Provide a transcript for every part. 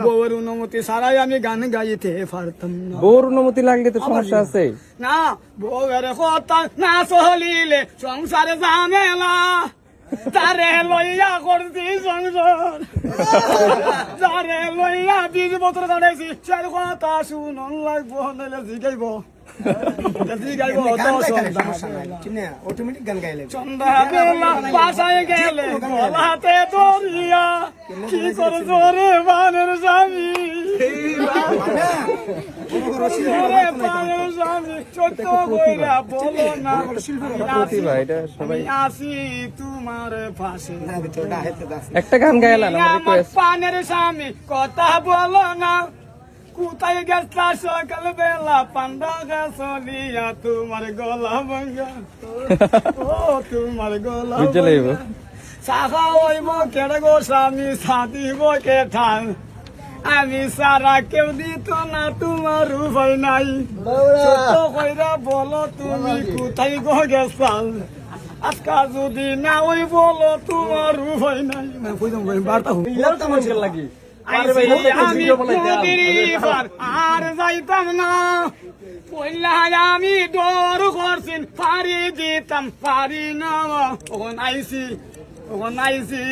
বউর অনুমতি ছাড়াই আমি গান গাইতে পারতাম না। বউর অনুমতি লাগলে তো সমস্যা আছে। না বউয়ের কথা না চলিলে সংসারে ঝামেলা, তারে লইয়া করছি সংসার, তারে লইয়া 20 বছর কাটাইছি, সে কথা শুনন লাগবো নাইলে জিগাইব জিগাইব। অটোমেটিক গান গাইলে সন্ধ্যাবেলা বাসায় গেলে গলাতে দরিয়া, কি করছো রে বানের স্বামী, রে বানের স্বামী, সত্য কইরা বলো না প্রতিভা, এটা সবাই। আমি আসি তোমার পাশে, একটা গান গাইলাম আমার আমার রিকোয়েস্ট। পানের স্বামী কথা বলো না, কোথায় গেছা সকাল বেলা পান্ডা গাছ লিয়া, তোমার গলা ভাঙ্গা, ও তোমার গলা বুঝতে লাগব। সাহা হইব কেড়ে গো স্বামী, সাদিব কে ঠান, আমি সারা কেউ দিত না, তোমার উপায় নাই, সত্য কইরা বলো তুমি কোথায় গো গেছাল, আজকা যদি না ওই বলো তোমার উপায় নাই। বার্তা লাগে আমি নদীর পার আর যাইতাম না, পইলা আমি ডর করছিন, পারি দিতাম পারি না, ওখান আইসি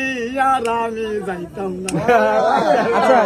আর আমি যাইতাম না। আচ্ছা